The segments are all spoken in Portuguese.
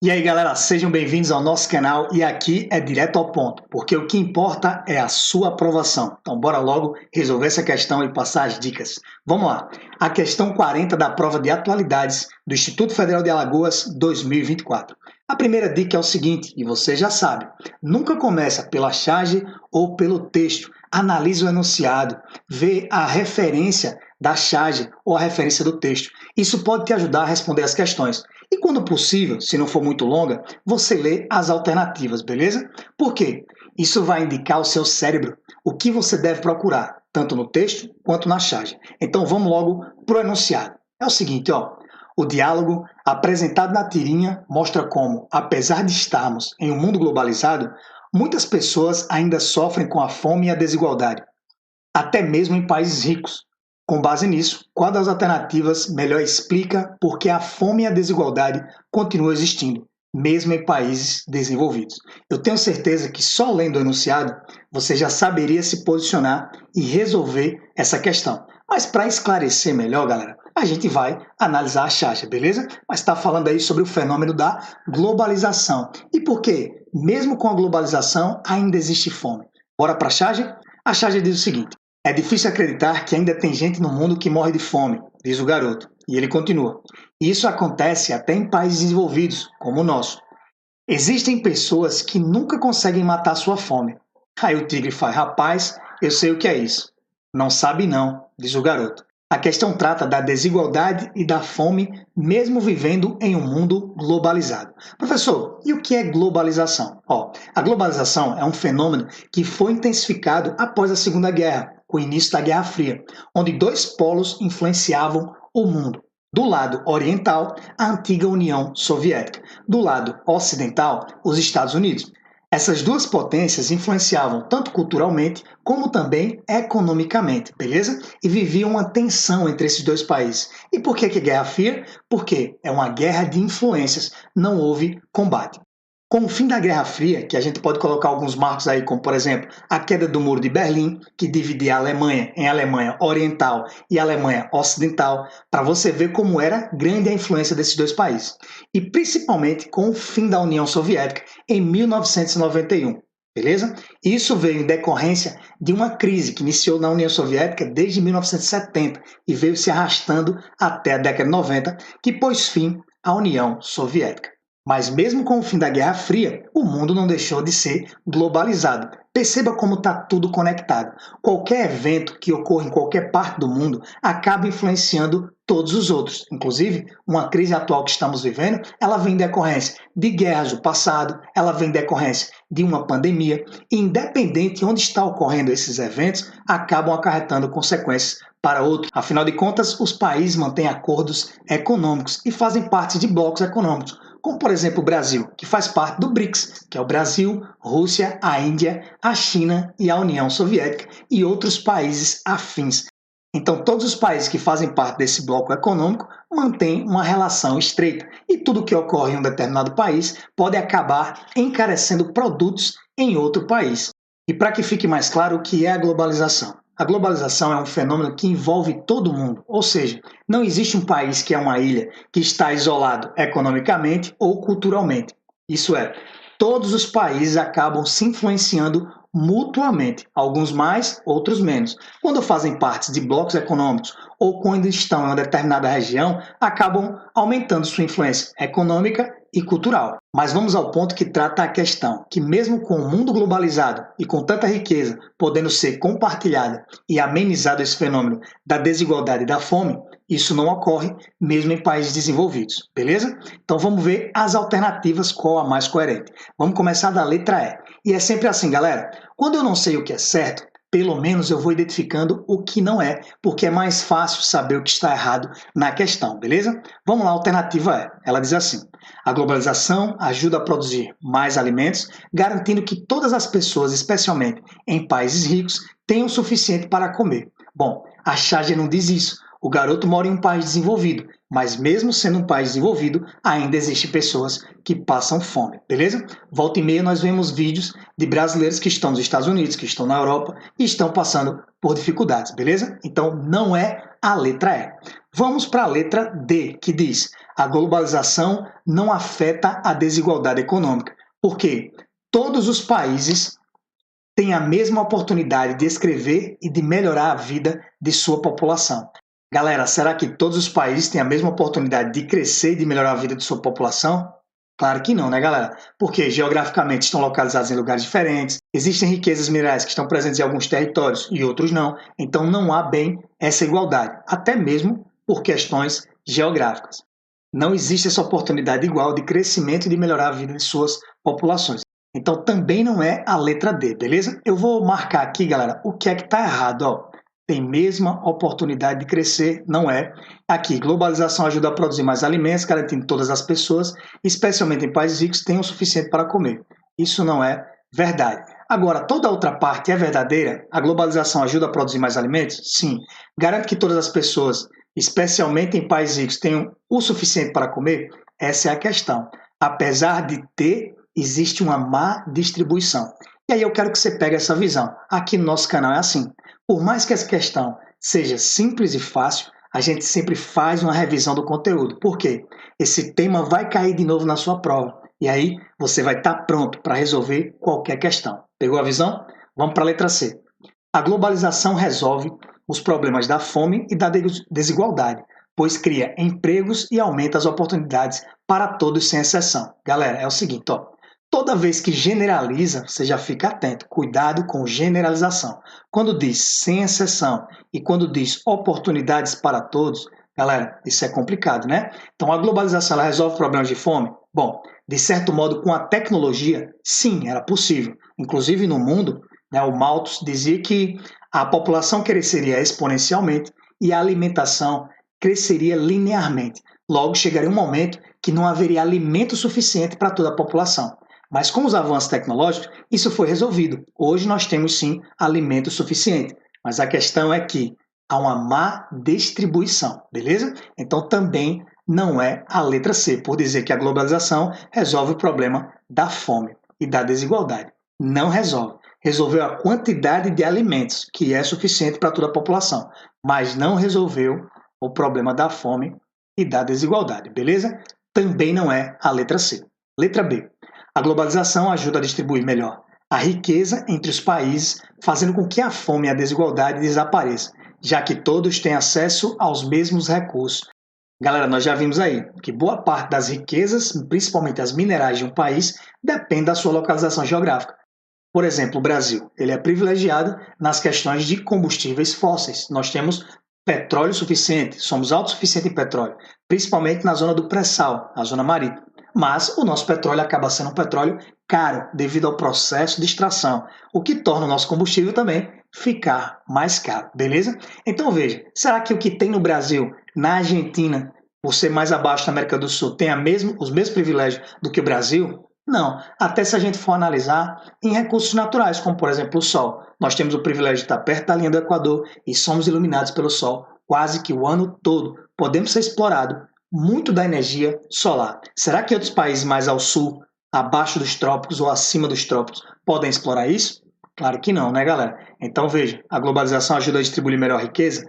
E aí, galera, sejam bem-vindos ao nosso canal e aqui é direto ao ponto, porque o que importa é a sua aprovação. Então, bora logo resolver essa questão e passar as dicas. Vamos lá. A questão 40 da prova de atualidades do Instituto Federal de Alagoas 2024. A primeira dica é o seguinte, e você já sabe, nunca começa pela charge ou pelo texto. Analise o enunciado, vê a referência da charge ou a referência do texto. Isso pode te ajudar a responder as questões. E quando possível, se não for muito longa, você lê as alternativas, beleza? Por quê? Isso vai indicar ao seu cérebro o que você deve procurar, tanto no texto quanto na charge. Então vamos logo para o enunciado. É o seguinte, ó. O diálogo apresentado na tirinha mostra como, apesar de estarmos em um mundo globalizado, muitas pessoas ainda sofrem com a fome e a desigualdade, até mesmo em países ricos. Com base nisso, qual das alternativas melhor explica por que a fome e a desigualdade continuam existindo, mesmo em países desenvolvidos? Eu tenho certeza que só lendo o enunciado você já saberia se posicionar e resolver essa questão. Mas para esclarecer melhor, galera, a gente vai analisar a charge, beleza? Mas está falando aí sobre o fenômeno da globalização. E por que, mesmo com a globalização, ainda existe fome? Bora para a charge? A charge diz o seguinte: é difícil acreditar que ainda tem gente no mundo que morre de fome, diz o garoto. E ele continua. Isso acontece até em países desenvolvidos, como o nosso. Existem pessoas que nunca conseguem matar sua fome. Aí o tigre faz, rapaz, eu sei o que é isso. Não sabe não, diz o garoto. A questão trata da desigualdade e da fome, mesmo vivendo em um mundo globalizado. Professor, e o que é globalização? A globalização é um fenômeno que foi intensificado após a Segunda Guerra, com o início da Guerra Fria, onde dois polos influenciavam o mundo. Do lado oriental, a antiga União Soviética. Do lado ocidental, os Estados Unidos. Essas duas potências influenciavam tanto culturalmente como também economicamente, beleza? E viviam uma tensão entre esses dois países. E por que Guerra Fria? Porque é uma guerra de influências, não houve combate. Com o fim da Guerra Fria, que a gente pode colocar alguns marcos aí, como por exemplo a queda do Muro de Berlim, que dividia a Alemanha em Alemanha Oriental e Alemanha Ocidental, para você ver como era grande a influência desses dois países. E principalmente com o fim da União Soviética em 1991. Beleza? Isso veio em decorrência de uma crise que iniciou na União Soviética desde 1970 e veio se arrastando até a década de 90, que pôs fim à União Soviética. Mas mesmo com o fim da Guerra Fria, o mundo não deixou de ser globalizado. Perceba como está tudo conectado. Qualquer evento que ocorra em qualquer parte do mundo acaba influenciando todos os outros. Inclusive, uma crise atual que estamos vivendo, ela vem em decorrência de guerras do passado, ela vem em decorrência de uma pandemia. E independente de onde está ocorrendo esses eventos, acabam acarretando consequências para outros. Afinal de contas, os países mantêm acordos econômicos e fazem parte de blocos econômicos, como por exemplo o Brasil, que faz parte do BRICS, que é o Brasil, Rússia, a Índia, a China e a União Soviética e outros países afins. Então, todos os países que fazem parte desse bloco econômico mantêm uma relação estreita e tudo que ocorre em um determinado país pode acabar encarecendo produtos em outro país. E para que fique mais claro o que é a globalização. A globalização é um fenômeno que envolve todo mundo, ou seja, não existe um país que é uma ilha que está isolado economicamente ou culturalmente. Isso é, todos os países acabam se influenciando mutuamente, alguns mais, outros menos. Quando fazem parte de blocos econômicos ou quando estão em uma determinada região, acabam aumentando sua influência econômica e cultural. Mas vamos ao ponto que trata a questão, que mesmo com o mundo globalizado e com tanta riqueza podendo ser compartilhada e amenizado esse fenômeno da desigualdade e da fome, isso não ocorre mesmo em países desenvolvidos, beleza? Então vamos ver as alternativas, qual a mais coerente. Vamos começar da letra E. E é sempre assim, galera, quando eu não sei o que é certo, pelo menos eu vou identificando o que não é, porque é mais fácil saber o que está errado na questão, beleza? Vamos lá, a alternativa E. Ela diz assim: a globalização ajuda a produzir mais alimentos, garantindo que todas as pessoas, especialmente em países ricos, tenham o suficiente para comer. Bom, a charge não diz isso. O garoto mora em um país desenvolvido, mas mesmo sendo um país desenvolvido, ainda existem pessoas que passam fome, beleza? Volta e meia nós vemos vídeos de brasileiros que estão nos Estados Unidos, que estão na Europa e estão passando por dificuldades, beleza? Então não é a letra E. Vamos para a letra D, que diz: a globalização não afeta a desigualdade econômica, porque todos os países têm a mesma oportunidade de escrever e de melhorar a vida de sua população. Galera, será que todos os países têm a mesma oportunidade de crescer e de melhorar a vida de sua população? Claro que não, né, galera? Porque geograficamente estão localizados em lugares diferentes, existem riquezas minerais que estão presentes em alguns territórios e outros não, então não há bem essa igualdade, até mesmo por questões geográficas. Não existe essa oportunidade igual de crescimento e de melhorar a vida de suas populações. Então também não é a letra D, beleza? Eu vou marcar aqui, galera, o que é que está errado, ó. Tem mesma oportunidade de crescer, não é. Aqui, globalização ajuda a produzir mais alimentos, garantindo que todas as pessoas, especialmente em países ricos, tenham o suficiente para comer. Isso não é verdade. Agora, toda a outra parte é verdadeira? A globalização ajuda a produzir mais alimentos? Sim. Garante que todas as pessoas, especialmente em países ricos, tenham o suficiente para comer? Essa é a questão. Apesar de ter, existe uma má distribuição. E aí eu quero que você pegue essa visão. Aqui no nosso canal é assim. Por mais que essa questão seja simples e fácil, a gente sempre faz uma revisão do conteúdo. Por quê? Esse tema vai cair de novo na sua prova. E aí você vai estar pronto para resolver qualquer questão. Pegou a visão? Vamos para a letra C. A globalização resolve os problemas da fome e da desigualdade, pois cria empregos e aumenta as oportunidades para todos sem exceção. Galera, é o seguinte, ó. Toda vez que generaliza, você já fica atento. Cuidado com generalização. Quando diz sem exceção e quando diz oportunidades para todos, galera, isso é complicado, né? Então, a globalização ela resolve problemas de fome? Bom, de certo modo, com a tecnologia, sim, era possível. Inclusive no mundo, né, o Malthus dizia que a população cresceria exponencialmente e a alimentação cresceria linearmente. Logo, chegaria um momento que não haveria alimento suficiente para toda a população. Mas com os avanços tecnológicos, isso foi resolvido. Hoje nós temos sim alimento suficiente. Mas a questão é que há uma má distribuição, beleza? Então também não é a letra C, por dizer que a globalização resolve o problema da fome e da desigualdade. Não resolve. Resolveu a quantidade de alimentos, que é suficiente para toda a população, mas não resolveu o problema da fome e da desigualdade, beleza? Também não é a letra C. Letra B. A globalização ajuda a distribuir melhor a riqueza entre os países, fazendo com que a fome e a desigualdade desapareçam, já que todos têm acesso aos mesmos recursos. Galera, nós já vimos aí que boa parte das riquezas, principalmente as minerais de um país, depende da sua localização geográfica. Por exemplo, o Brasil, ele é privilegiado nas questões de combustíveis fósseis. Nós temos petróleo suficiente, somos autossuficientes em petróleo, principalmente na zona do pré-sal, a zona marítima. Mas o nosso petróleo acaba sendo um petróleo caro devido ao processo de extração, o que torna o nosso combustível também ficar mais caro, beleza? Então veja, será que o que tem no Brasil, na Argentina, por ser mais abaixo da América do Sul, tem os mesmos privilégios do que o Brasil? Não, até se a gente for analisar em recursos naturais, como por exemplo o Sol. Nós temos o privilégio de estar perto da linha do Equador e somos iluminados pelo Sol quase que o ano todo. Podemos ser explorados muito da energia solar. Será que outros países mais ao sul, abaixo dos trópicos ou acima dos trópicos, podem explorar isso? Claro que não, né, galera? Então veja, a globalização ajuda a distribuir melhor a riqueza?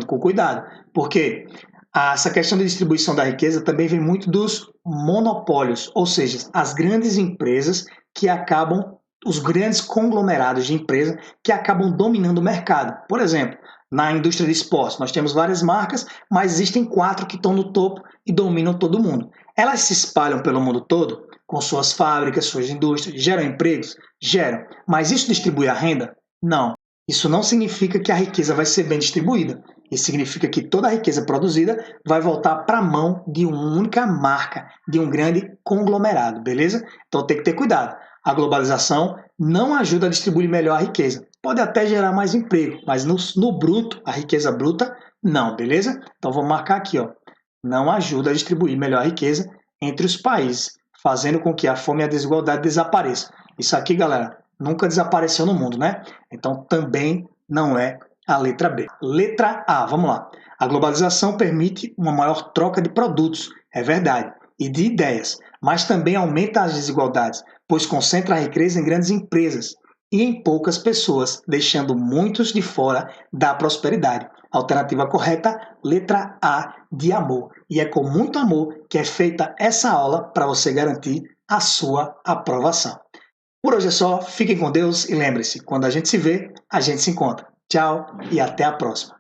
Com cuidado, porque essa questão de distribuição da riqueza também vem muito dos monopólios, ou seja, as grandes empresas que acabam, os grandes conglomerados de empresas que acabam dominando o mercado. Por exemplo, na indústria de esportes, nós temos várias marcas, mas existem 4 que estão no topo e dominam todo mundo. Elas se espalham pelo mundo todo, com suas fábricas, suas indústrias, geram empregos? Geram. Mas isso distribui a renda? Não. Isso não significa que a riqueza vai ser bem distribuída. Isso significa que toda a riqueza produzida vai voltar para a mão de uma única marca, de um grande conglomerado, beleza? Então tem que ter cuidado. A globalização não ajuda a distribuir melhor a riqueza. Pode até gerar mais emprego, mas no bruto, a riqueza bruta, não, beleza? Então vamos marcar aqui, ó. Não ajuda a distribuir melhor a riqueza entre os países, fazendo com que a fome e a desigualdade desapareçam. Isso aqui, galera, nunca desapareceu no mundo, né? Então também não é a letra B. Letra A, vamos lá. A globalização permite uma maior troca de produtos, é verdade, e de ideias, mas também aumenta as desigualdades, pois concentra a riqueza em grandes empresas e em poucas pessoas, deixando muitos de fora da prosperidade. Alternativa correta, letra A, de amor. E é com muito amor que é feita essa aula para você garantir a sua aprovação. Por hoje é só, fiquem com Deus e lembre-se, quando a gente se vê, a gente se encontra. Tchau e até a próxima.